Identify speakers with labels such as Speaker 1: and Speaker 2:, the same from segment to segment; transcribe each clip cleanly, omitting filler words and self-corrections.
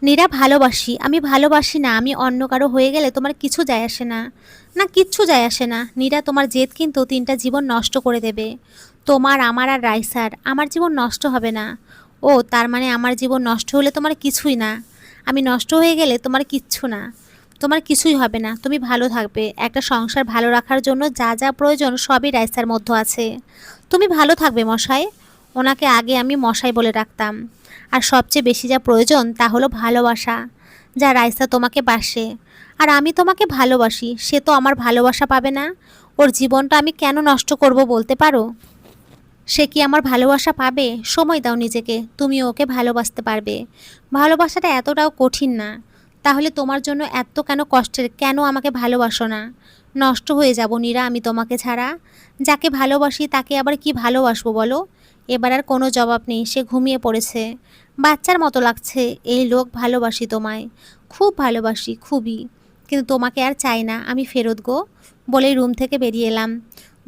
Speaker 1: নীরা ভালোবাসি, আমি ভালোবাসি না, আমি অন্য কারো হয়ে গেলে তোমার কিছু যায় আসে না। না, কিচ্ছু যায় আসে না নীরা, তোমার জেদ কিন্তু 3টা জীবন নষ্ট করে দেবে। তোমার, আমার আর রাইসার। আমার জীবন নষ্ট হবে না। ও তার মানে আমার জীবন নষ্ট হলে তোমার কিছুই না, আমি নষ্ট হয়ে গেলে তোমার কিচ্ছু না। তোমার কিছুই হবে না, তুমি ভালো থাকবে। একটা সংসার ভালো রাখার জন্য যা যা প্রয়োজন সবই রাইসার মধ্যে আছে। তুমি ভালো থাকবে মশাই। ওনাকে আগে আমি মশাই বলে রাখতাম। আর সবচেয়ে বেশি যা প্রয়োজন তা হলো ভালোবাসা। যা রাইসা তোমাকে বাসে, আর আমি তোমাকে ভালোবাসি, সে তো আমার ভালোবাসা পাবে না। ওর জীবনটা আমি কেন নষ্ট করব বলতে পারো? সে কি আমার ভালোবাসা পাবে? সময় দাও নিজেকে, তুমি ওকে ভালোবাসতে পারবে। ভালোবাসাটা এতটাও কঠিন না। তাহলে তোমার জন্য এত কেন কষ্টের? কেন আমাকে ভালোবাসো না? নষ্ট হয়ে যাব নীরা আমি তোমাকে ছাড়া। যাকে ভালোবাসি তাকে আবার কি ভালোবাসবো বলো? এবার আর কোনো জবাব নেই, সে ঘুমিয়ে পড়েছে। বাচ্চার মতো লাগছে। এই লোক, ভালোবাসি তোমায়, খুব ভালোবাসি, খুবই। কিন্তু তোমাকে আর চাই না, আমি ফেরত গো। বলেই রুম থেকে বেরিয়ে এলাম।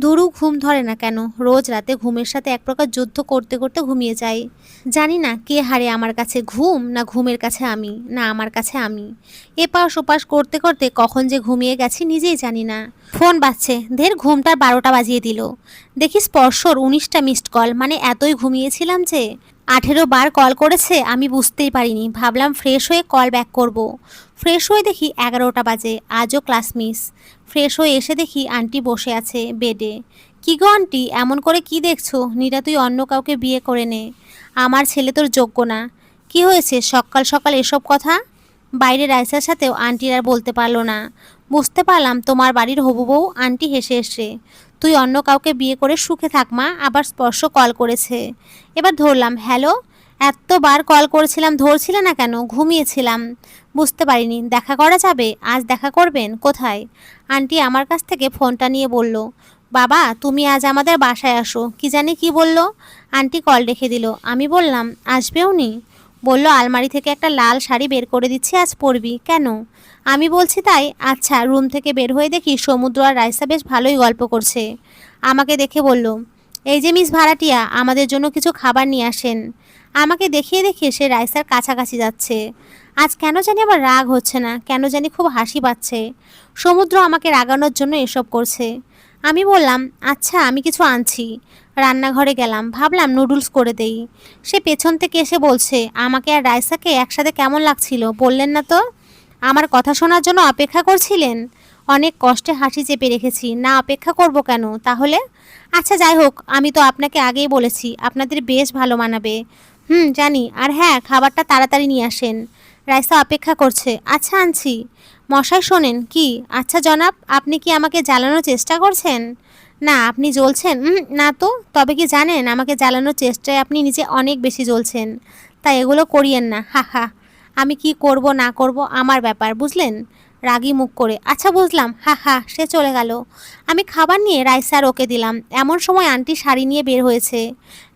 Speaker 1: ধুরু, ঘুম ধরে না কেন? রোজ রাতে ঘুমের সাথে এক প্রকার যুদ্ধ করতে করতে ঘুমিয়ে যাই। জানি না কে হারে আমার কাছে, ঘুম না ঘুমের কাছে আমি, না আমার কাছে আমি। এপাশ ওপাশ করতে করতে কখন যে ঘুমিয়ে গেছি নিজেই জানি না। ফোন বাজছে, ধের ঘুমটার 12টা বাজিয়ে দিল। দেখি স্পর্শর 19টা মিসড কল, মানে এতই ঘুমিয়েছিলাম যে 18 বার কল করেছে, আমি বুঝতেই পারিনি। ভাবলাম ফ্রেশ হয়ে কল ব্যাক করব। ফ্রেশ হয়ে দেখি 11টা বাজে, আজও ক্লাস মিস। ফ্রেশ হয়ে এসে দেখি আন্টি বসে আছে বেডে। কি গো আন্টি, এমন করে কি দেখছো? নীরা, তুই অন্য কাউকে বিয়ে করে নে, আমার ছেলে তোর যোগ্য না। কি হয়েছে সকাল সকাল এসব কথা? বাইরে রাইসার সাথেও আন্টির আর বলতে পারলো না। বুঝতে পারলাম তোমার বাড়ির হবু বউ। আন্টি হেসে হেসে, তুই অন্য কাউকে বিয়ে করে সুখে থাক মা। আবার স্পর্শ কল করেছে। এবার ধরলাম, হ্যালো। এতবার কল করেছিলাম, ধরছিলে না কেন? ঘুমিয়েছিলাম, বুঝতে পারিনি। দেখা করা যাবে? আজ দেখা করবেন? কোথায়? আন্টি আমার কাছ থেকে ফোনটা নিয়ে বলল, বাবা তুমি আজ আমাদের বাসায় আসো। কি জানি কি বলল। আন্টি কল রেখে দিল। আমি বললাম, আসবে উনি? বলল, আলমারি থেকে একটা লাল শাড়ি বের করে দিচ্ছি, আজ পরবি। কেন? আমি বলছি তাই। আচ্ছা। রুম থেকে বের হয়ে দেখি সমুদ্র আর রাইসা বেশ ভালোই গল্প করছে। আমাকে দেখে বলল, এই যে মিস ভাড়াটিয়া, আমাদের জন্য কিছু খাবার নিয়ে আসেন। আমাকে দেখিয়ে দেখিয়ে সে রাইসার কাছাকাছি যাচ্ছে। আজ কেন জানি আবার রাগ হচ্ছে না, কেন জানি খুব হাসি পাচ্ছে। সমুদ্র আমাকে রাগানোর জন্য এসব করছে। আমি বললাম, আচ্ছা আমি কিছু আনছি। রান্নাঘরে গেলাম, ভাবলাম নুডলস করে দেই। সে পেছন থেকে এসে বলছে, আমাকে আর রাইসাকে একসাথে কেমন লাগছিল বললেন না তো? আমার কথা শোনার জন্য অপেক্ষা করছিলেন? অনেক কষ্টে হাসি চেপে রেখেছি, না অপেক্ষা করব কেন তাহলে? আচ্ছা যাই হোক, আমি তো আপনাকে আগেই বলেছি আপনাদের বেশ ভালো মানাবে। জানি। আর হ্যাঁ, খাবারটা তাড়াতাড়ি নিয়ে আসেন, রাইসা অপেক্ষা করছে। আচ্ছা আনছি। মশাই শোনেন কি? আচ্ছা জনাব, আপনি কি আমাকে জ্বালানোর চেষ্টা করছেন? না, আপনি জ্বলছেন? না তো। তবে কি জানেন, আমাকে জ্বালানোর চেষ্টায় আপনি নিজে অনেক বেশি জ্বলছেন। তাই এগুলো করিয়েন না, হা হা। আমি কি করব না করব আমার ব্যাপার, বুঝলেন? রাগী মুখ করে, আচ্ছা বুঝলাম, হা হা। সে চলে গেল। আমি খাবার নিয়ে রাইসার ওকে দিলাম। এমন সময় আন্টি শাড়ি নিয়ে বের হয়েছে।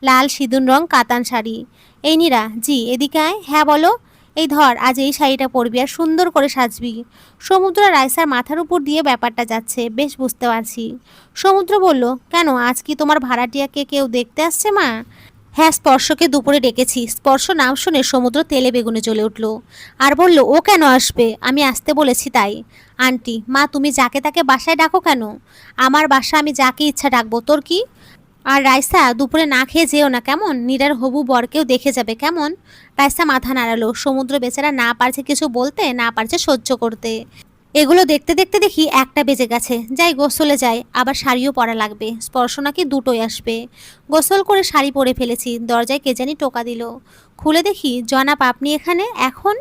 Speaker 1: লাল সিঁদুর রং কাতান শাড়ি। এই নীরা, জি এদিকে আয়। হ্যাঁ বলো। এই ধর, আজ এই শাড়িটা পরবি আর সুন্দর করে সাজবি। সমুদ্র রাইসার মাথার উপর দিয়ে ব্যাপারটা যাচ্ছে, বেশ বুঝতে পারছি। সমুদ্র বলল, কেন আজ কি তোমার ভাড়াটিয়াকে কেউ দেখতে আসছে মা? হ্যাঁ, স্পর্শকে দুপুরে ডেকেছি। স্পর্শ নাম শুনে সমুদ্র তেলে বেগুনে জ্বলে উঠল আর বলল, ও কেন আসবে? আমি আসতে বলেছি তাই। আন্টি, মা তুমি যাকে তাকে বাসায় ডাকো কেন? আমার বাসা, আমি যাকে ইচ্ছা ডাকবো, তোর কি? আর রাইসা, দুপুরে না খেয়ে যেও না কেমন? নীরার হবু বরকেও দেখে যাবে কেমন? রাইসা মাথা নাড়ালো। সমুদ্র বেচারা না পারছে কিছু বলতে, না পারছে সহ্য করতে। এগুলো দেখতে দেখতে দেখি 1টা বেজে গেছে। যাই গোসলে যাই, আবার শাড়িও পরা লাগবে। স্পর্শ নাকি দুটোই আসবে। গোসল করে শাড়ি পরে ফেলেছি। দরজায় কে জানি টোকা দিল। খুলে দেখি, জনাব আপনি এখানে এখন?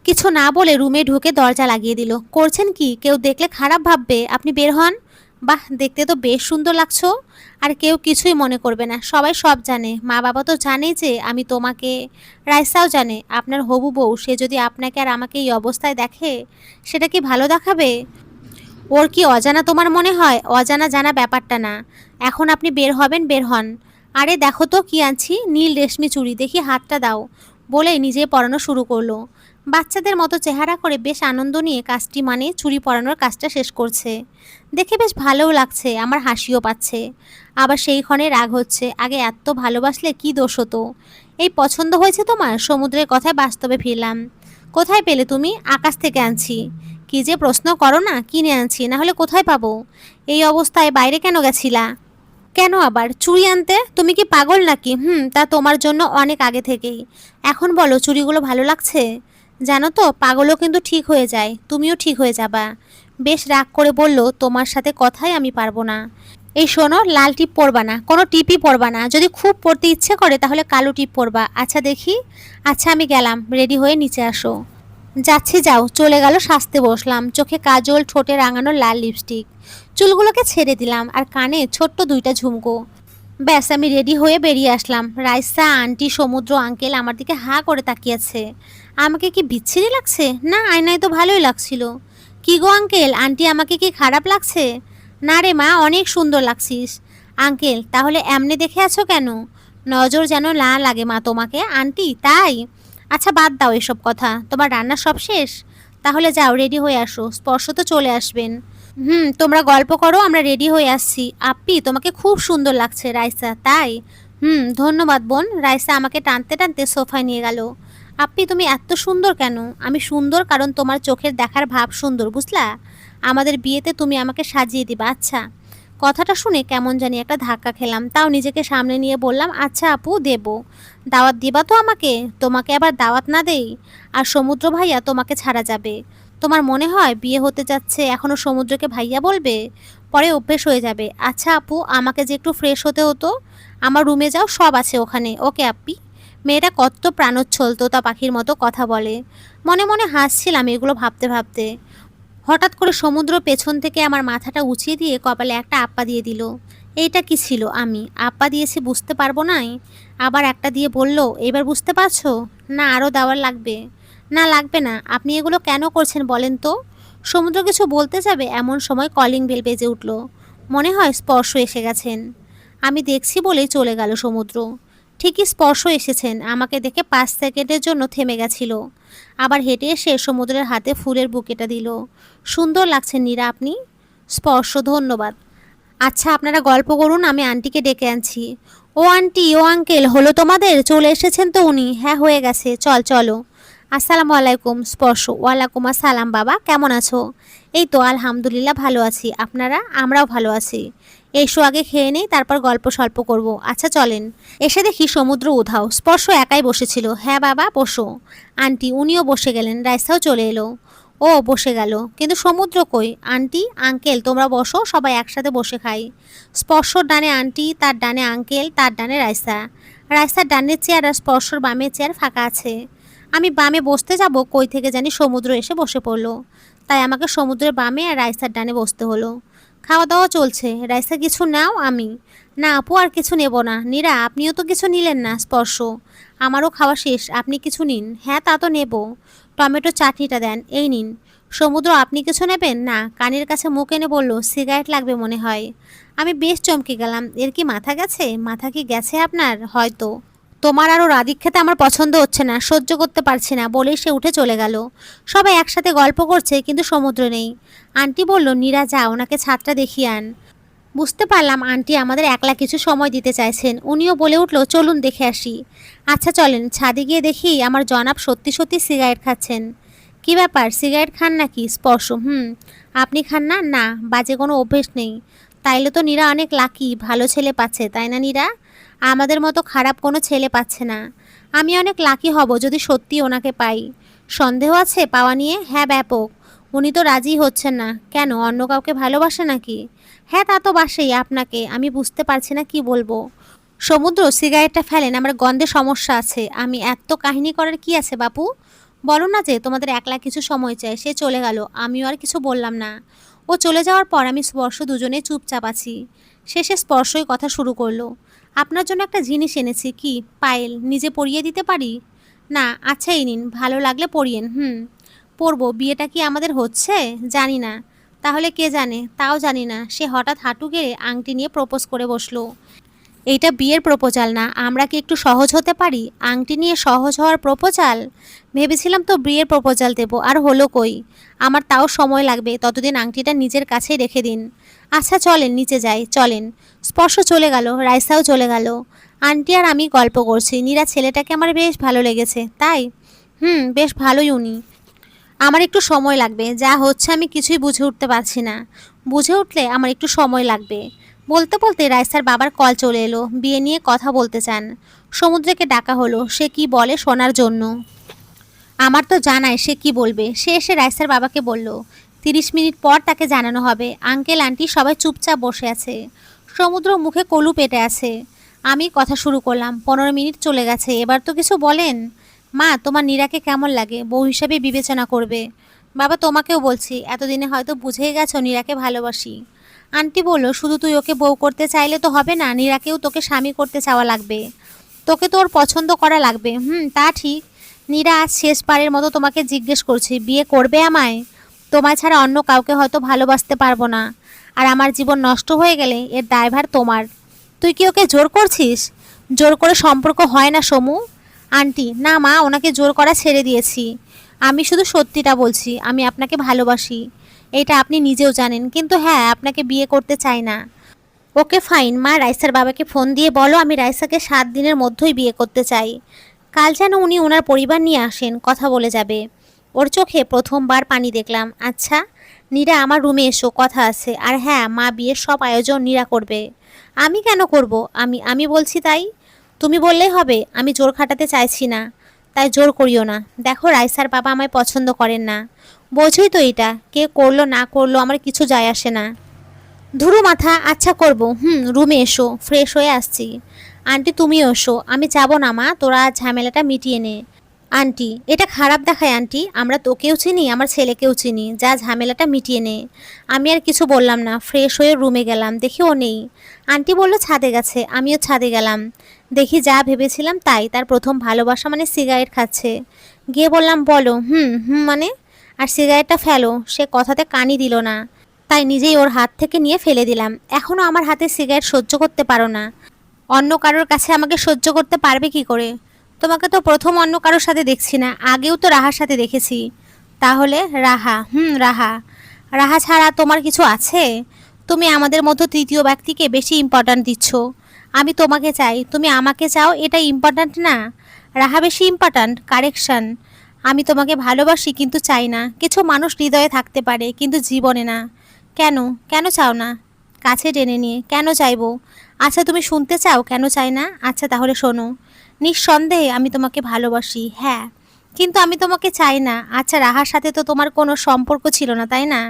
Speaker 1: কিছু না বলে রুমে ঢুকে দরজা লাগিয়ে দিল। করছেন কি? কেউ দেখলে খারাপ ভাববে, আপনি বের হন। বাহ, দেখতে তো বেশ সুন্দর লাগছো। আর কেউ কিছুই মনে করবে না, সবাই সব জানে। মা বাবা তো জানেই যে আমি তোমাকে। রাইসাও জানে আপনার হবু বউ, সে যদি আপনাকে আর আমাকে এই অবস্থায় দেখে, সেটা কি ভালো দেখাবে? ওর কি অজানা তোমার মনে হয়? অজানা জানা ব্যাপারটা না। এখন আপনি বের হবেন, বের হন। আরে দেখো তো কি আনছি, নীল রেশমি চুড়ি, দেখি হাতটা দাও। বলে নিজে পরানো শুরু করলো। বাচ্চাদের মতো চেহারা করে বেশ আনন্দ নিয়ে কাজটি, মানে চুড়ি পরানোর কাজটা শেষ করছে। দেখে বেশ ভালোও লাগছে, আমার হাসিও পাচ্ছে। আবার সেই ক্ষণে রাগ হচ্ছে, আগে এত ভালোবাসলে কি দোষ হতো? এই পছন্দ হয়েছে তোমার? সমুদ্রের কথায় বাস্তবে ফিরলাম। কোথায় পেলে তুমি? আকাশ থেকে আনছি। কি যে প্রশ্ন করো না, কিনে আনছি, না হলে কোথায় পাবো? এই অবস্থায় বাইরে কেন গেছিলা? কেন আবার চুড়ি আনতে? তুমি কি পাগল নাকি? তা তোমার জন্য অনেক আগে থেকেই। এখন বলো চুড়িগুলো ভালো লাগছে? জানো তো পাগলও কিন্তু ঠিক হয়ে যায়, তুমিও ঠিক হয়ে যাবা। বেশ রাগ করে বলল, তোমার সাথে কথাই আমি পারবো না। এই শোনো, লাল টিপ পরবা না, কোনো টিপই পরবা না। যদি খুব পরতে ইচ্ছে করে তাহলে কালো টিপ পরবা। আচ্ছা দেখি। আচ্ছা আমি গেলাম, রেডি হয়ে নিচে আসো। যাচ্ছি, যাও। চলে গেল। সাজতে বসলাম। চোখে কাজল, ঠোঁটে রাঙানো লাল লিপস্টিক, চুলগুলোকে ছেড়ে দিলাম, আর কানে ছোট্ট দুইটা ঝুমকো। ব্যাস আমি রেডি হয়ে বেরিয়ে আসলাম। রাইসা, আন্টি, সমুদ্র, আঙ্কেল আমার দিকে হা করে তাকিয়েছে। আমাকে কি বিচ্ছিরি লাগছে? না, আয়নায় তো ভালোই লাগছিল। কি গো আঙ্কেল, আন্টি আমাকে কি খারাপ লাগছে? না রে মা, অনেক সুন্দর লাগছিস। আঙ্কেল, তাহলে এমনি দেখে আছো কেন? নজর যেন না লাগে মা তোমাকে। আন্টি, তাই? আচ্ছা বাদ দাও এসব কথা। তোমার রান্না সব শেষ? তাহলে যাও, রেডি হয়ে আসো। স্পর্শ তো চলে আসবেন। তোমরা গল্প করো, আমরা রেডি হয়ে আসছি। আপ্পি, তোমাকে খুব সুন্দর লাগছে। রাইসা, তাই? ধন্যবাদ বোন। রাইসা আমাকে টানতে টানতে সোফায় নিয়ে গেল। আপ্পি, তুমি এত সুন্দর কেন? আমি সুন্দর কারণ তোমার চোখের দেখার ভাব সুন্দর, বুঝলা? আমাদের বিয়েতে তুমি আমাকে সাজিয়ে দিবা, আচ্ছা? কথাটা শুনে কেমন জানি একটা ধাক্কা খেলাম, তাও নিজেকে সামনে নিয়ে বললাম, আচ্ছা আপু, দেব। দাওয়াত দিবা তো আমাকে? তোমাকে আবার দাওয়াত না দেই? আর সমুদ্র ভাইয়া তোমাকে ছাড়া যাবে? তোমার মনে হয় বিয়ে হতে যাচ্ছে এখনো সমুদ্রকে ভাইয়া বলবে? পরে অভ্যেস হয়ে যাবে। আচ্ছা আপু, আমাকে যে একটু ফ্রেশ হতে হতো। আমার রুমে যাও, সব আছে ওখানে। ওকে আপ্পি। মেয়েটা কত প্রাণোচ্ছল, তোতা পাখির মতো কথা বলে। মনে মনে হাসছিলাম এগুলো ভাবতে ভাবতে। হঠাৎ করে সমুদ্র পেছন থেকে আমার মাথাটা উঁচিয়ে দিয়ে কপালে একটা আপ্পা দিয়ে দিল। এইটা কি ছিল? আমি আপ্পা দিয়েছি বুঝতে পারবো নাই? আবার একটা দিয়ে বলল, এবার বুঝতে পারছো? না আরও দেওয়ার লাগবে? না লাগবে না। আপনি এগুলো কেন করছেন বলেন তো? সমুদ্র কিছু বলতে যাবে এমন সময় কলিং বেল বেজে উঠল। মনে হয় স্পর্শ এসে গেছেন। আমি দেখছি বলেই চলে গেল সমুদ্র। ঠিকই স্পর্শ এসেছেন। আমাকে দেখে 5 সেকেন্ডের জন্য থেমে গেছিল, আবার হেঁটে এসে সমুদ্রের হাতে ফুলের বুকেটা দিল। সুন্দর লাগছে নীরা আপনি। স্পর্শ, ধন্যবাদ। আচ্ছা আপনারা গল্প করুন, আমি আন্টিকে ডেকে আনছি। ও আন্টি, ও আঙ্কেল, হলো তোমাদের? চলে এসেছেন তো উনি? হ্যাঁ হয়ে গেছে, চলো। আসসালামু আলাইকুম। স্পর্শ, ওয়ালাইকুম আসসালাম। বাবা কেমন আছো? এই তো আলহামদুলিল্লাহ ভালো আছি। আপনারা? আমরাও ভালো আছি। এসো আগে খেয়ে নেই, তারপর গল্প স্বল্প করব। আচ্ছা চলেন। এসে দেখি সমুদ্র উধাও। স্পর্শ একাই বসেছিল। হ্যাঁ বাবা বসো। আন্টি, উনিও বসে গেলেন। রাইসাও চলে এলো। ও বসে গেল, কিন্তু সমুদ্র কই? আন্টি, আঙ্কেল তোমরা বসো, সবাই একসাথে বসে খাই। স্পর্শর ডানে আন্টি, তার ডানে আঙ্কেল, তার ডানে রাইসা। রাইসার ডানের চেয়ার আর স্পর্শর বামের চেয়ার ফাঁকা আছে। আমি বামে বসতে যাব, কই থেকে জানি সমুদ্র এসে বসে পড়লো। তাই আমাকে সমুদ্রের বামে আর রাইসার ডানে বসতে হলো। খাওয়া দাওয়া চলছে। রাইসা, কিছু নাও? আমি, না আপু আর কিছু নেব না। নীরা, আপনিও তো কিছু নিলেন না। স্পর্শ, আমারও খাওয়া শেষ, আপনি কিছু নিন। হ্যাঁ তা তো নেব। টমেটো চাটনিটা দেন, এই নিন। সমুদ্র, আপনি কিছু নেবেন? না। কানের কাছে মুখ এনে বলল, সিগারেট লাগবে মনে হয়। আমি বেশ চমকে গেলাম। এর কি মাথা গেছে? মাথা কি গেছে আপনার? হয়তো। তোমার আরও রাদিক খেতে আমার পছন্দ হচ্ছে না, সহ্য করতে পারছি না, বলেই সে উঠে চলে গেল। সবাই একসাথে গল্প করছে, কিন্তু সমুদ্র নেই। আন্টি বলল, নীরা যা, ওনাকে ছাদটা দেখিয়ে আন। বুঝতে পারলাম আন্টি আমাদের একলা কিছু সময় দিতে চাইছেন। উনিও বলে উঠল, চলুন দেখে আসি। আচ্ছা চলেন। ছাদে গিয়ে দেখি আমার জনাব সত্যি সত্যি সিগারেট খাচ্ছেন। কি ব্যাপার, সিগারেট খান নাকি? স্পর্শ, আপনি খান না? না, বাজে কোনো অভ্যেস নেই। তাইলে তো নীরা অনেক লাকি, ভালো ছেলে পাচ্ছে, তাই না নীরা? আমাদের মতো খারাপ কোনো ছেলে পাচ্ছে না। আমি অনেক লাকি হব যদি সত্যি ওনাকে পাই। সন্দেহ আছে পাওয়া নিয়ে? হ্যাঁ ব্যাপক। উনি তো রাজি হচ্ছেন না। কেন, অন্য কাউকে ভালোবাসে নাকি? হ্যাঁ তা তো বাসেই আপনাকে। আমি বুঝতে পারছি না কি বলবো। সমুদ্র, সিগারেটটা ফেলেন, আমার গন্ধে সমস্যা আছে। আমি এত কাহিনী করার কি আছে বাপু? বলো না যে তোমাদের একলা কিছু সময় চাই। সে চলে গেল, আমিও আর কিছু বললাম না। ও চলে যাওয়ার পর আমি স্পর্শ দুজনেই চুপচাপ আছি। শেষে স্পর্শই কথা শুরু করলো। আপনার জন্য একটা জিনিস এনেছি। কি? পায়েল। নিজে পরিয়ে দিতে পারি? না। আচ্ছা এই নিন, ভালো লাগলে পরিয়েন। পরবো। বিয়েটা কি আমাদের হচ্ছে? জানি না। তাহলে কে জানে? তাও জানি না। সে হঠাৎ হাঁটু গেড়ে আংটি নিয়ে প্রপোজ করে বসলো। এইটা বিয়ের প্রপোজাল না। আমরা কি একটু সহজ হতে পারি? আংটি নিয়ে সহজ হওয়ার প্রপোজাল? ভেবেছিলাম তো বিয়ের প্রপোজাল দেব, আর হলো কই। আমার তাও সময় লাগবে, ততদিন আংটিটা নিজের কাছেই রেখে দিন। আচ্ছা চলেন নিচে যাই, চলেন। স্পর্শ চলে গেল, রাইসাও চলে গেল। আন্টি আর আমি গল্প করছি। নীরা ছেলেটাকে আমার বেশ ভালো লেগেছে। তাই? বেশ ভালোই উনি। আমার একটু সময় লাগবে, যা হচ্ছে আমি কিছুই বুঝে উঠতে পারছি না। বুঝে উঠলে আমার একটু সময় লাগবে। বলতে বলতে রাইসার বাবার কল চলে এলো, বিয়ে নিয়ে কথা বলতে চান। সমুদ্রকে ডাকা হলো, সে কি বলে শোনার জন্য। আমার তো জানায় সে কি বলবে। সে এসে রাইসার বাবাকে বলল 30 মিনিট পর তাকে জানানো হবে। আঙ্কেল আন্টি সবাই চুপচাপ বসে আছে। সমুদ্র মুখে কলু পেটে আছে। আমি কথা শুরু করলাম। 15 মিনিট চলে গেছে, এবার তো কিছু বলেন। মা, তোমার নীরাকে কেমন লাগে? বউ হিসাবে বিবেচনা করবে। বাবা, তোমাকেও বলছি, এতদিনে হয়তো বুঝেই গেছো নীরাকে ভালোবাসি। আন্টি বলল শুধু তুই ওকে বউ করতে চাইলে তো হবে না, নীরাকেও তোকে স্বামী করতে চাওয়া লাগবে। তোকে তো ওর পছন্দ করা লাগবে। তা ঠিক। নীরা আজ শেষবারের মতো তোমাকে জিজ্ঞেস করছি, বিয়ে করবে আমায়? তোমায় ছাড়া অন্য কাউকে হয়তো ভালোবাসতে পারবো না, আর আমার জীবন নষ্ট হয়ে গেলে এর দায়ভার তোমার। তুই কি ওকে জোর করছিস? জোর করে সম্পর্ক হয় না সমু। আন্টি, না মা, ওনাকে জোর করা ছেড়ে দিয়েছি। আমি শুধু সত্যিটা বলছি, আমি আপনাকে ভালোবাসি। এটা আপনি নিজেও জানেন, কিন্তু হ্যাঁ, আপনাকে বিয়ে করতে চাই না। ওকে ফাইন মা, রাইসার বাবাকে ফোন দিয়ে বলো আমি রাইসাকে 7 দিনের মধ্যেই বিয়ে করতে চাই। কাল যেন উনি ওনার পরিবার নিয়ে আসেন, কথা বলে যাবে। ওর চোখে প্রথমবার পানি দেখলাম। আচ্ছা নীরা, আমার রুমে এসো, কথা আছে। আর হ্যাঁ মা, বিয়ের সব আয়োজন নীরা করবে। আমি কেন করব? আমি আমি বলছি তাই। তুমি বললেই হবে। আমি জোর খাটাতে চাইছি না, তাই জোর করিও না। দেখো রাইসার বাবা আমায় পছন্দ করেন না, বোঝোই তো। এটা কে করলো না করলো আমার কিছু যায় আসে না। ধুরু মাথা। আচ্ছা করব। রুমে এসো, ফ্রেশ হয়ে আসছি। আন্টি তুমিও এসো। আমি যাব না মা, তোরা ঝামেলাটা মিটিয়ে নে। আন্টি, এটা খারাপ দেখায় আন্টি। আমরা তোকেও চিনি, আমার ছেলেকেও চিনি। যা ঝামেলাটা মিটিয়ে নে। আমি আর কিছু বললাম না, ফ্রেশ হয়ে রুমে গেলাম, দেখি ও নেই। আন্টি বলল ছাদে গেছে, আমিও ছাদে গেলাম। দেখি যা ভেবেছিলাম তাই, তার প্রথম ভালোবাসা মানে সিগারেট খাচ্ছে। গিয়ে বললাম বলো মানে, আর সিগারেটটা ফেলো। সে কথাতে কানই দিল না, তাই নিজেই ওর হাত থেকে নিয়ে ফেলে দিলাম। এখনও আমার হাতে সিগারেট সহ্য করতে পারো না? অন্য কারোর কাছে আমাকে সহ্য করতে পারবে কি করে? তোমাকে তো প্রথম অন্য কারোর সাথে দেখছি না, আগেও তো রাহার সাথে দেখেছি। তাহলে রাহা? রাহা। রাহা ছাড়া তোমার কিছু আছে? তুমি আমাদের মধ্যে তৃতীয় ব্যক্তিকে বেশি ইম্পর্ট্যান্ট দিচ্ছ। আমি তোমাকে চাই, তুমি আমাকে চাও, এটা ইম্পর্ট্যান্ট না। রাহা বেশি ইম্পর্ট্যান্ট? কারেকশন। আমি তোমাকে ভালোবাসি কিন্তু চাই না। কিছু মানুষ হৃদয়ে থাকতে পারে কিন্তু জীবনে না। কেন? কেন চাও না? কাছে টেনে নিয়ে কেন চাইবো? আচ্ছা তুমি শুনতে চাও কেন চাই না? আচ্ছা তাহলে শোনো। নিঃসন্দেহে আমি তোমাকে ভালোবাসি, হ্যাঁ, কিন্তু আমি তোমাকে চাই না। আচ্ছা রাহার সাথে তো তোমার কোনো সম্পর্ক ছিল না, তাই না?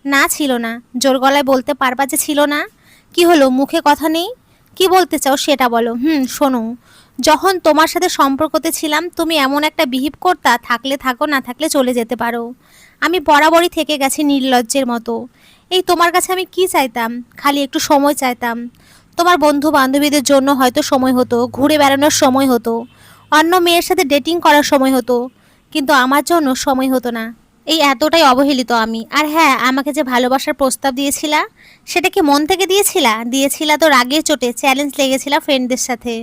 Speaker 1: না ছিল না। জোর গলায় বলতে পারবা যে ছিল না? কি হলো, মুখে কথা নেই? কি বলতে চাও সেটা বলো। শোনো, যখন তোমার সাথে সম্পর্কতে ছিলাম তুমি এমন একটা বিহেভ করতা, থাকলে থাকো, না থাকলে চলে যেতে পারো। আমি বরাবরই থেকে গেছি নির্লজ্জের মতো। এই তোমার কাছে আমি কি চাইতাম? খালি একটু সময় চাইতাম। তোমার বন্ধু বান্ধবীদের জন্য হয়তো সময় হতো, ঘুরে বেড়ানোর সময় হতো, অন্য মেয়ের সাথে ডেটিং করার সময় হতো, কিন্তু আমার জন্য সময় হতো না। এই এতটাই অবহেলিত আমি। আর হ্যাঁ, আমাকে যে ভালোবাসার প্রস্তাব দিয়েছিলা, সেটা কি মন থেকে দিয়েছিলা তো রাগের চোটে চ্যালেঞ্জ লেগেছিলা ফ্রেন্ডদের সাথে।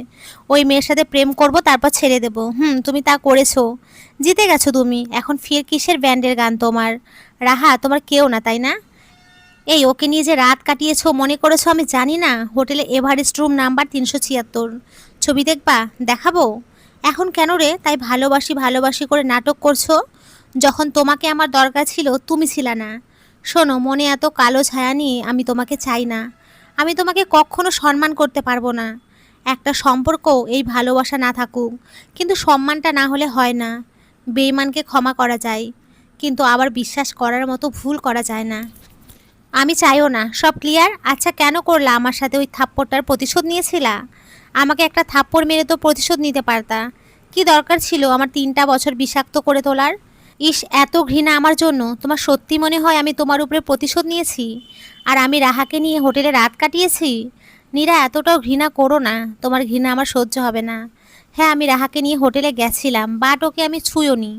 Speaker 1: ওই মেয়ের সাথে প্রেম করব তারপর ছেড়ে দেব। তুমি তা করেছো, জিতে গেছো তুমি। এখন ফির কিসের ব্যান্ডের গান তোমার? রাহা তোমার কেউ না, তাই না? এই ওকে নিয়ে যে রাত কাটিয়েছো মনে করেছো আমি জানি না? হোটেলে এভারেস্ট রুম নাম্বার 376, ছবি দেখবা? দেখাবো? এখন কেন রে তাই ভালোবাসি ভালোবাসি করে নাটক করছো? যখন তোমাকে আমার দরকার ছিল তুমি ছিলা না। শোনো, মনে এত কালো ছায়া নিয়ে আমি তোমাকে চাই না। আমি তোমাকে কখনো সম্মান করতে পারবো না। একটা সম্পর্ক এই ভালোবাসা না থাকুক, কিন্তু সম্মানটা না হলে হয় না। বেঈমানকে ক্ষমা করা যায়, কিন্তু আবার বিশ্বাস করার মতো ভুল করা যায় না। আমি চাইও না। সব ক্লিয়ার? আচ্ছা কেন করলা আমার সাথে ওই থাপ্পড়টার প্রতিশোধ নিয়েছিলা? আমাকে একটা থাপ্পড় মেরে তো প্রতিশোধ নিতে পারতা। কি দরকার ছিল আমার 3টা বছর বিষাক্ত করে তোলার? ইস, এত ঘৃণা আমার জন্য? তোমার সত্যি মনে হয় আমি তোমার উপরে প্রতিশোধ নিয়েছি, আর আমি রাহাকে নিয়ে হোটেলে রাত কাটিয়েছি? নীরা, এতটাও ঘৃণা করো না। তোমার ঘৃণা আমার সহ্য হবে না। হ্যাঁ, আমি রাহাকে নিয়ে হোটেলে গেছিলাম, বাট ওকে আমি ছুঁয়োনি।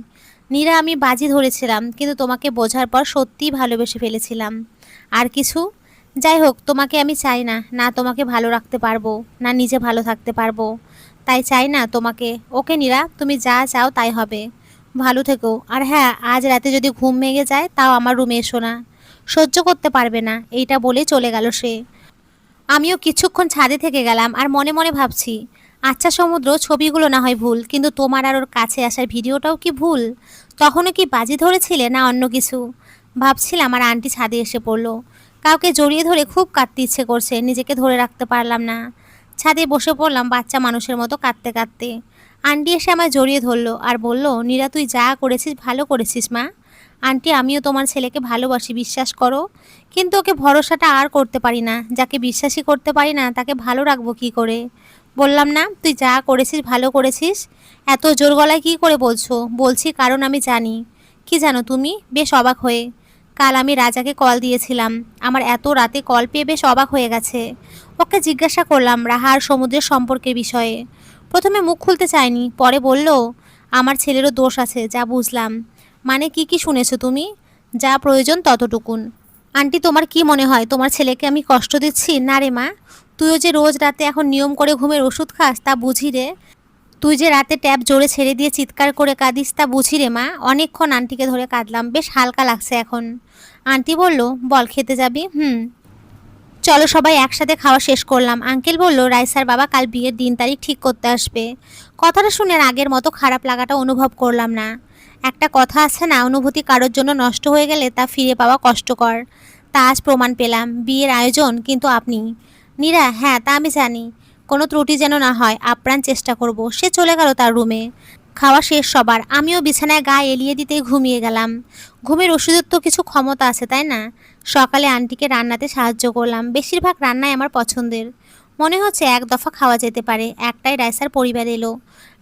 Speaker 1: নীরা, আমি বাজি ধরেছিলাম, কিন্তু তোমাকে বোঝার পর সত্যিই ভালোবেসে ফেলেছিলাম। আর কিছু? যাই হোক, তোমাকে আমি চাই না, না তোমাকে ভালো রাখতে পারবো, না নিজে ভালো থাকতে পারবো। তাই চাই না তোমাকে। ওকে নীরা, তুমি যা চাও তাই হবে। ভালো থেকো। আর হ্যাঁ, আজ রাতে যদি ঘুম ভেঙে যায় তাও আমার রুমে এসো না। সহ্য করতে পারবে না, এইটা বলে চলে গেল সে। আমিও কিছুক্ষণ ছাদে থেকে গেলাম আর মনে মনে ভাবছি, আচ্ছা সমুদ্র, ছবিগুলো না হয় ভুল, কিন্তু তোমার আর ওর কাছে আসার ভিডিওটাও কি ভুল? তখনও কি বাজি ধরেছিলে না অন্য কিছু? ভাবছিলাম আর আন্টি ছাদে এসে পড়লো। কাউকে জড়িয়ে ধরে খুব কাঁদতে ইচ্ছে করছে, নিজেকে ধরে রাখতে পারলাম না। ছাদে বসে পড়লাম বাচ্চা মানুষের মতো কাঁদতে কাঁদতে। আন্টি এসে আমায় জড়িয়ে ধরলো আর বলল, নীরা তুই যা করেছিস ভালো করেছিস মা। আন্টি আমিও তোমার ছেলেকে ভালোবাসি, বিশ্বাস করো। কিন্তু ওকে ভরসাটা আর করতে পারি না। যাকে বিশ্বাসই করতে পারি না তাকে ভালো রাখবো কী করে? বললাম না তুই যা করেছিস ভালো করেছিস। এত জোর গলায় কী করে বলছো? বলছি কারণ আমি জানি। কি জানো তুমি? বেশ অবাক হয়ে। কাল আমি রাজাকে কল দিয়েছিলাম। আমার এত রাতে কল পেয়ে বেশ অবাক হয়ে গেছে। ওকে জিজ্ঞাসা করলাম রাহা আর সমুদ্রের সম্পর্কের বিষয়ে। প্রথমে মুখ খুলতে চায়নি, পরে বলল আমার ছেলেরও দোষ আছে, যা বুঝলাম। মানে কি কি শুনেছো তুমি? যা প্রয়োজন ততটুকুন। আন্টি তোমার কি মনে হয় তোমার ছেলেকে আমি কষ্ট দিচ্ছি? না রে মা। তুইও যে রোজ রাতে এখন নিয়ম করে ঘুমের ওষুধ খাস তা বুঝি রে। তুই যে রাতে ট্যাপ জোরে ছেড়ে দিয়ে চিৎকার করে কাঁদিস তা বুঝি রে মা। অনেকক্ষণ আন্টিকে ধরে কাঁদলাম, বেশ হালকা লাগছে এখন। আন্টি বলল, বল খেতে যাবি? চলো সবাই একসাথে খাওয়া শেষ করলাম। আঙ্কেল বলল রাইসার বাবা কাল বিয়ের দিন তারিখ ঠিক করতে আসবে। কথাটা শুনে আর আগের মতো খারাপ লাগাটা অনুভব করলাম না। একটা কথা আছে না, অনুভূতি কারোর জন্য নষ্ট হয়ে গেলে তা ফিরে পাওয়া কষ্টকর। তা আজ প্রমাণ পেলাম। বিয়ের আয়োজন কিন্তু আপনি। নীরা, হ্যাঁ তা আমি জানি। কোনো ত্রুটি যেন না হয়, আপ্রাণ চেষ্টা করব। সে চলে গেল তার রুমে। খাওয়া শেষ সবার, আমিও বিছানায় গা এলিয়ে দিতেই ঘুমিয়ে গেলাম। ঘুমের ওষুধের তো কিছু ক্ষমতা আছে তাই না? সকালে আন্টিকে রান্নাতে সাহায্য করলাম। বেশিরভাগ রান্নাই আমার পছন্দের। মনে হচ্ছে এক দফা খাওয়া যেতে পারে। একটাই রাইসার পরিবার এলো।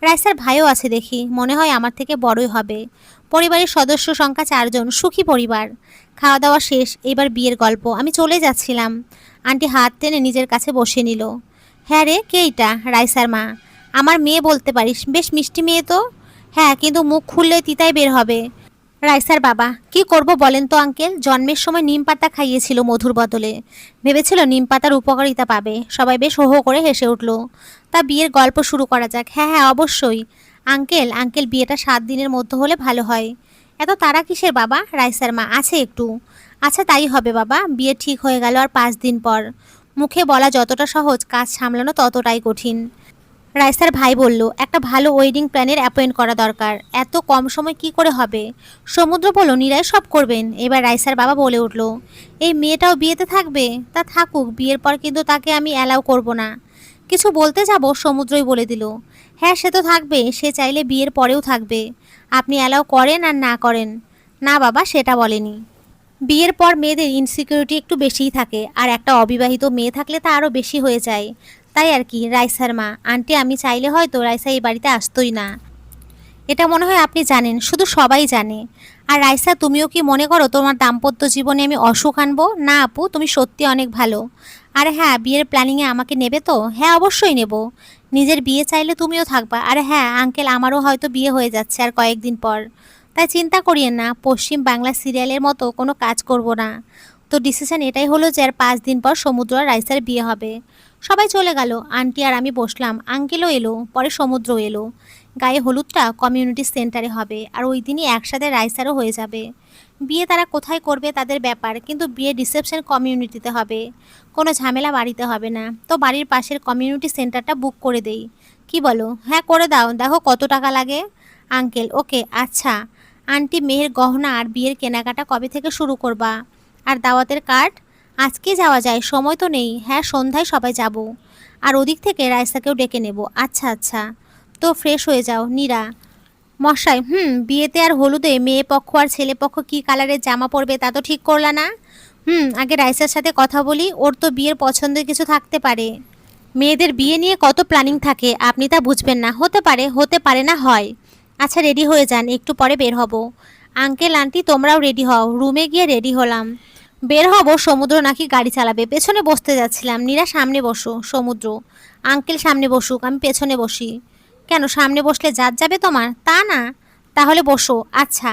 Speaker 1: রাইসার ভাইও আছে দেখি, মনে হয় আমার থেকে বড়ই হবে। পরিবারের সদস্য সংখ্যা 4 জন, সুখী পরিবার। খাওয়া দাওয়া শেষ, এবার বিয়ের গল্প। আমি চলে যাচ্ছিলাম, আন্টি হাত টেনে নিজের কাছে বসে নিল। হ্যাঁ রে, কে এটা? রাইসার মা। আমার মেয়ে বলতে পারিস, বেশ মিষ্টি মেয়ে তো। হ্যাঁ, কিন্তু মুখ খুললে তিতাই বের হবে। রাইসার বাবা, কি করব বলেন তো আঙ্কেল? জন্মের সময় নিম পাতা খাইয়েছিল মধুর বদলে। ভেবেছিল নিম পাতার উপকারিতা পাবে। সবাই বেশ হো হো করে হেসে উঠল। তা বিয়ের গল্প শুরু করা যাক। হ্যাঁ হ্যাঁ অবশ্যই। আঙ্কেল আঙ্কেল বিয়েটা 7 দিনের মধ্যে হলে ভালো হয়। এত তারা কিসের বাবা? রাইসার মা, আছে একটু। আচ্ছা তাই হবে বাবা। বিয়ে ঠিক হয়ে গেল আর 5 দিন পর। মুখে বলা যতটা সহজ, কাজ সামলানো ততটাই কঠিন। রাইসার ভাই বলল, একটা ভালো ওয়েডিং প্ল্যানের অ্যাপয়েন্ট করা দরকার। এত কম সময় কি করে হবে? সমুদ্র বলল, নীরাই সব করবেন। এবার রাইসার বাবা বলে উঠল, এই মেয়েটাও বিয়েতে থাকবে? তা থাকুক, বিয়ের পর কিন্তু তাকে আমি অ্যালাউ করব না। কিছু বলতে যাব, সমুদ্রই বলে দিল, হ্যাঁ সে তো থাকবে, সে চাইলে বিয়ের পরেও থাকবে। আপনি অ্যালাউ করেন আর না করেন। না বাবা, সেটা বলেনি। বিয়ের পর মেয়েদের ইনসিকিউরিটি একটু বেশিই থাকে, আর একটা অবিবাহিত মেয়ে থাকলে তা আরও বেশি হয়ে যায়। তাই আর কি। রাইসার মা, আন্টি আমি চাইলে হয়তো রাইসা এই বাড়িতে আসতোই না। এটা মনে হয় আপনি জানেন, শুধু সবাই জানে। আর রাইসা তুমিও কি মনে করো তোমার দাম্পত্য জীবনে আমি অসুখ আনবো? না আপু, তুমি সত্যি অনেক ভালো। আর হ্যাঁ, বিয়ের প্ল্যানিংয়ে আমাকে নেবে তো? হ্যাঁ অবশ্যই নেব। নিজের বিয়ে চাইলে তুমিও থাকবা। আর হ্যাঁ আঙ্কেল, আমারও হয়তো বিয়ে হয়ে যাচ্ছে আর কয়েকদিন পর। তাই চিন্তা করিয়েন না, পশ্চিম বাংলা সিরিয়ালের মতো কোনো কাজ করব না। তো ডিসিশন এটাই হলো যে আর 5 দিন পর সমুদ্র আর রাইসার বিয়ে হবে। সবাই চলে গেল। আন্টি আর আমি বসলাম। আঙ্কেলও এলো, পরে সমুদ্রও এলো। গায়ে হলুদটা কমিউনিটি সেন্টারে হবে, আর ওই দিনই একসাথে রাইসারও হয়ে যাবে। বিয়ে তারা কোথায় করবে তাদের ব্যাপার, কিন্তু বিয়ের রিসেপশন কমিউনিটিতে হবে। কোনো ঝামেলা বাড়িতে হবে না। তো বাড়ির পাশের কমিউনিটি সেন্টারটা বুক করে দেই। কি বলো? হ্যাঁ করে দাও, দেখো কত টাকা লাগে। আঙ্কেল, ওকে আচ্ছা। আন্টি, মেয়ের গহনা আর বিয়ের কেনাকাটা কবে থেকে শুরু করবা? আর দাওয়াতের কার্ড? আজকে যাওয়া যায়, সময় তো নেই। হ্যাঁ সন্ধ্যায় সবাই যাব। আর ওদিক থেকে রাইসাকেও ডেকে নেব। আচ্ছা আচ্ছা। তো ফ্রেশ হয়ে যাও। নীরা মশাই, বিয়েতে আর হলুদে মেয়ে পক্ষ আর ছেলে পক্ষ কী কালারের জামা পরবে তা তো ঠিক করলা না? আগে রাইসার সাথে কথা বলি, ওর তো বিয়ের পছন্দের কিছু থাকতে পারে। মেয়েদের বিয়ে নিয়ে কত প্ল্যানিং থাকে, আপনি তা বুঝবেন না। হতে পারে, হতে পারে না হয়। আচ্ছা রেডি হয়ে যান, একটু পরে বের হব। আঙ্কেল আন্টি তোমরাও রেডি হও। রুমে গিয়ে রেডি হলাম। বের হব। সমুদ্র নাকি গাড়ি চালাবে, পেছনে বসতে যাচ্ছিলাম। নীরা সামনে বসো। সমুদ্র, আঙ্কেল সামনে বসুক, আমি পেছনে বসি। কেন, সামনে বসলে জাত যাবে তোমার? তা না। তাহলে বসো। আচ্ছা।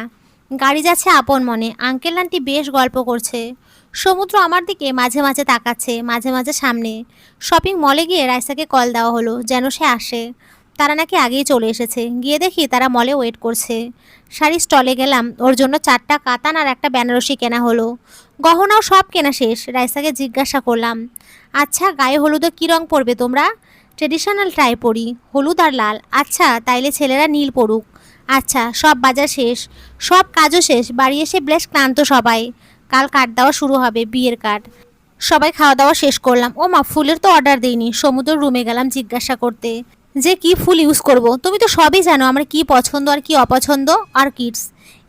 Speaker 1: গাড়ি যাচ্ছে আপন মনে। আঙ্কেল আন্টি বেশ গল্প করছে। সমুদ্র আমার দিকে মাঝে মাঝে তাকাচ্ছে, মাঝে মাঝে সামনে। শপিং মলে গিয়ে রাইসাকে কল দেওয়া হলো যেন সে আসে। তারা নাকি আগেই চলে এসেছে। গিয়ে দেখি তারা মলে ওয়েট করছে। শাড়ি স্টলে গেলাম, ওর জন্য 4টা কাতান আর একটা বেনারসি কেনা হলো। গহনাও সব কেনা শেষ। রাইসাকে জিজ্ঞাসা করলাম, আচ্ছা গায়ে হলুদে কী রং পরবে তোমরা? ট্রেডিশনাল টাই পরি, হলুদ আর লাল। আচ্ছা তাইলে ছেলেরা নীল পরুক। আচ্ছা, সব বাজার শেষ, সব কাজও শেষ, বাড়ি এসে বেশ ক্লান্ত সবাই। কাল কার্ড দেওয়া শুরু হবে, বিয়ের কার্ড। সবাই খাওয়া দাওয়া শেষ করলাম। ও মা, ফুলের তো অর্ডার দিইনি। সমুদ্র রুমে গেলাম জিজ্ঞাসা করতে যে কি ফুল ইউজ করব। তুমি তো সবই জানো আমার কি পছন্দ আর কি অপছন্দ। অর্কিডস।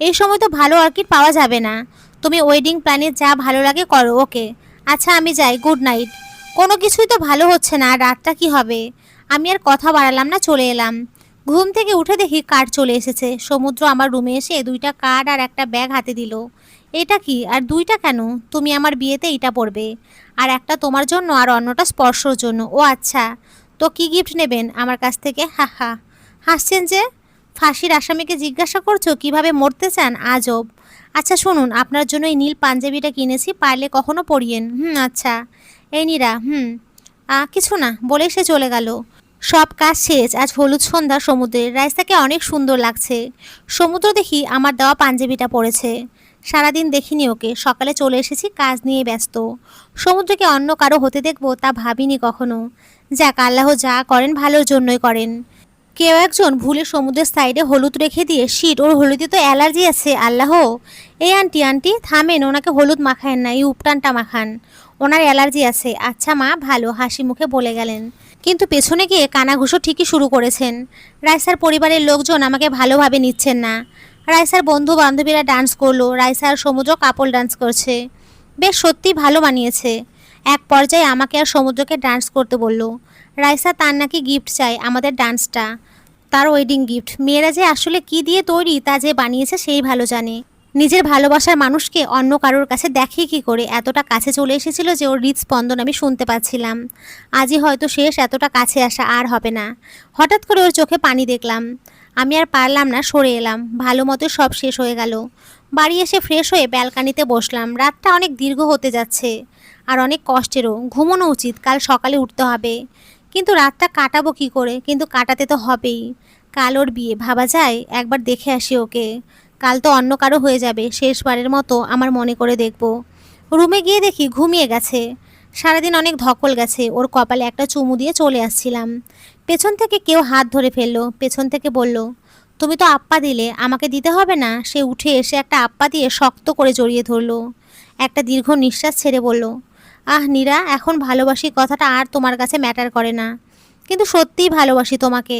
Speaker 1: এই সময় তো ভালো অর্কিড পাওয়া যাবে না। তুমি ওয়েডিং প্ল্যানে যা ভালো লাগে করো, ওকে। আচ্ছা আমি যাই, গুড নাইট। কোনো কিছুই তো ভালো হচ্ছে না, রাতটা কি হবে। আমি আর কথা বাড়ালাম না, চলে এলাম। ঘুম থেকে উঠে দেখি কার্ড চলে এসেছে। সমুদ্র আমার রুমে এসে দুইটা কার্ড আর একটা ব্যাগ হাতে দিল। এটা কি, আর দুইটা কেন? তুমি আমার বিয়েতে এটা পরবে, আর একটা তোমার জন্য আর অন্যটা স্পর্শর জন্য। ও আচ্ছা, তো কি গিফট নেবেন আমার কাছ থেকে? হা হা। হাসছেন যে? ফাঁসির আসামিকে জিজ্ঞাসা করছো কিভাবে মরতে চান, আজব। আচ্ছা শুনুন, আপনার জন্য এই নীল পাঞ্জাবিটা কিনেছি, পারলে কখনো পরিয়েন। আচ্ছা। এই নীরা, কিছু না বলে সে চলে গেল। সব কাজ শেষ। আজ হলুদ সন্ধ্যা সমুদ্রের। রাইসাকে অনেক সুন্দর লাগছে। সমুদ্র দেখি আমার দেওয়া পাঞ্জাবিটা পরেছে। সারাদিন দেখিনি ওকে, সকালে চলে এসেছি কাজ নিয়ে ব্যস্ত। সমুদ্রকে অন্য কারো হতে দেখবো তা ভাবিনি কখনো। যাক, আল্লাহ যা করেন ভালোর জন্যই করেন। কেউ একজন ভুলে সমুদ্রের সাইডে হলুদ রেখে দিয়ে, শিট, ওর হলুদে তো অ্যালার্জি আছে। আল্লাহ, এই আন্টি আন্টি থামেন, ওনাকে হলুদ মাখায়েন না, এই উপটানটা মাখান, ওনার অ্যালার্জি আছে। আচ্ছা মা, ভালো, হাসি মুখে বলে গেলেন। কিন্তু পেছনে গিয়ে কানাঘুষো ঠিকই শুরু করেছেন। রাইসার পরিবারের লোকজন আমাকে ভালোভাবে নিচ্ছেন না। রাইসার বন্ধু বান্ধবীরা ডান্স করলো, রাইসা আর সমুদ্র কাপল ডান্স করছে। বেশ সত্যি ভালো মানিয়েছে। এক পর্যায়ে আমাকে আর সমুদ্রকে ডান্স করতে বলল। রাইসা তার নাকি গিফট চাই, আমাদের ডান্সটা তার ওয়েডিং গিফট। মেয়েরা যে আসলে কি দিয়ে তৈরি তা যে বানিয়েছে সেই ভালো জানে। নিজের ভালোবাসার মানুষকে অন্য কারোর কাছে দেখে কি করে। এতটা কাছে চলে এসেছিল যে ওর হৃদস্পন্দন আমি শুনতে পাচ্ছিলাম। আজই হয়তো শেষ, এতটা কাছে আসা আর হবে না। হঠাৎ করে ওর চোখে পানি দেখলাম। আমি আর পারলাম না, সরে এলাম। ভালো মতো সব শেষ হয়ে গেল। বাড়ি এসে ফ্রেশ হয়ে ব্যালকানিতে বসলাম। রাতটা অনেক দীর্ঘ হতে যাচ্ছে, আর অনেক কষ্টেরও। ঘুমোনো উচিত, কাল সকালে উঠতে হবে। কিন্তু রাতটা কাটাবো কি করে? কিন্তু কাটাতে তো হবেই। কাল ওর বিয়ে, ভাবা যায়? একবার দেখে আসি ওকে। কাল তো অন্য কারো হয়ে যাবে, শেষবারের মতো আমার মনে করে দেখব। রুমে গিয়ে দেখি ঘুমিয়ে গেছে। সারাদিন অনেক ধকল গেছে। ওর কপালে একটা চুমু দিয়ে চলে আসছিলাম। পেছন থেকে কেউ হাত ধরে ফেললো। পেছন থেকে বলল, তুমি তো আপ্পা দিলে, আমাকে দিতে হবে না? সে উঠে এসে একটা আপ্পা দিয়ে শক্ত করে জড়িয়ে ধরলো। একটা দীর্ঘ নিঃশ্বাস ছেড়ে বলল, আহ নীরা, এখন ভালোবাসি কথাটা আর তোমার কাছে ম্যাটার করে না। কিন্তু সত্যিই ভালোবাসি তোমাকে।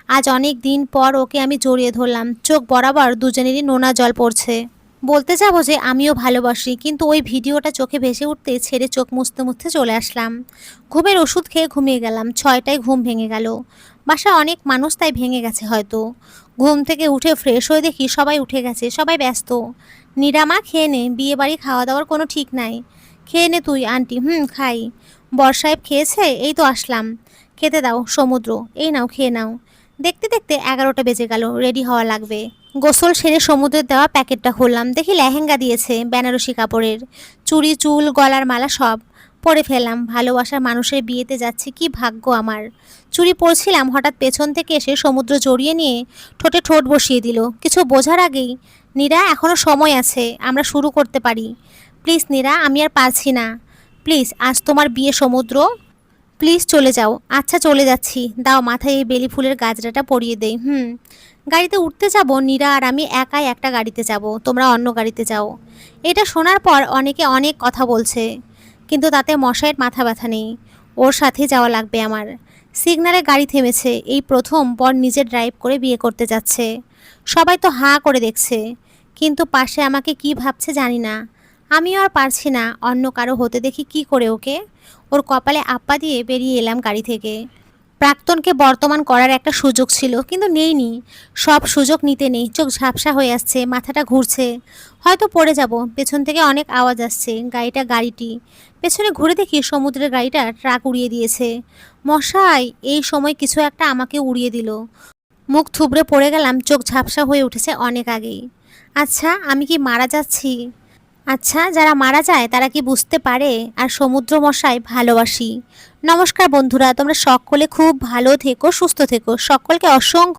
Speaker 1: আজ অনেক দিন পর ওকে আমি জড়িয়ে ধরলাম। চোখ বরাবর দুজনেরই নোনা জল পড়ছে। বলতে যাবো যে আমিও ভালোবাসি, কিন্তু ওই ভিডিওটা চোখে ভেসে উঠতে ছেড়ে চোখ মুছতে মুছতে চলে আসলাম। ঘুমের ওষুধ খেয়ে ঘুমিয়ে গেলাম। 6টায় ঘুম ভেঙে গেল। বাসায় অনেক মানুষ, তাই ভেঙে গেছে হয়তো। ঘুম থেকে উঠে ফ্রেশ হয়ে দেখি সবাই উঠে গেছে, সবাই ব্যস্ত। নিরামা, খেয়ে নে, বিয়ে বাড়ি খাওয়া দাওয়ার কোনো ঠিক নাই। খেয়ে নে তুই। আন্টি, খাই। বর সাহেব খেয়েছে, এই তো আসলাম। খেতে দাও। সমুদ্র, এই নাও খেয়ে নাও। দেখতে দেখতে 11টা বেজে গেল। রেডি হওয়া লাগবে। গোসল সেরে সমুদ্রের দেওয়া প্যাকেটটা খুললাম। দেখি লেহেঙ্গা দিয়েছে, বেনারসি কাপড়ের। চুড়ি, চুল, গলার মালা সব পরে ফেললাম। ভালোবাসার মানুষের বিয়েতে যাচ্ছি, কি ভাগ্য আমার। চুড়ি পরছিলাম, হঠাৎ পেছন থেকে এসে সমুদ্র জড়িয়ে নিয়ে ঠোঁটে ঠোঁট বসিয়ে দিল। কিছু বোঝার আগেই, নীরা এখনও সময় আছে, আমরা শুরু করতে পারি। প্লিজ নীরা, আমি আর পারছি না। প্লিজ, আজ তোমার বিয়ে সমুদ্র, প্লিজ চলে যাও। আচ্ছা চলে যাচ্ছি। দাও, মাথায় এই বেলি ফুলের গাজরাটা পরিয়ে দেই। গাড়িতে উঠতে যাব। নীরা আর আমি একাই একটা গাড়িতে যাব, তোমরা অন্য গাড়িতে যাও। এটা শোনার পর অনেকে অনেক কথা বলছে, কিন্তু তাতে মশাইয়ের মাথা ব্যথা নেই। ওর সাথে যাওয়া লাগবে আমার। সিগনালে গাড়ি থেমেছে। এই প্রথম বর নিজে ড্রাইভ করে বিয়ে করতে যাচ্ছে। সবাই তো হাঁ করে দেখছে, কিন্তু পাশে আমাকে কি ভাবছে জানি না। আমিও আর পারছি না অন্য কারো হতে দেখি কি করে ওকে। ওর কপালে আপ্পা দিয়ে বেরিয়ে এলাম গাড়ি থেকে। প্রাক্তনকে বর্তমান করার একটা সুযোগ ছিল, কিন্তু নেইনি। সব সুযোগ নিতে নেই। চোখ ঝাপসা হয়ে আসছে, মাথাটা ঘুরছে, হয়তো পড়ে যাব। পেছন থেকে অনেক আওয়াজ আসছে। গাড়িটি পেছনে ঘুরে দেখি সমুদ্রের গাড়িটা ট্রাক উড়িয়ে দিয়েছে। মশাই, এই সময় কিছু একটা আমাকে উড়িয়ে দিল। মুখ থুবড়ে পড়ে গেলাম। চোখ ঝাপসা হয়ে উঠেছে অনেক আগেই। আচ্ছা, আমি কি মারা যাচ্ছি? আচ্ছা, যারা মারা যায় তারা কি বুঝতে পারে? আর সমুদ্র মশাই, ভালোবাসি। নমস্কার বন্ধুরা, তোমরা সকলে খুব ভালো থেকো, সুস্থ থেকো। সকলকে অসংখ্য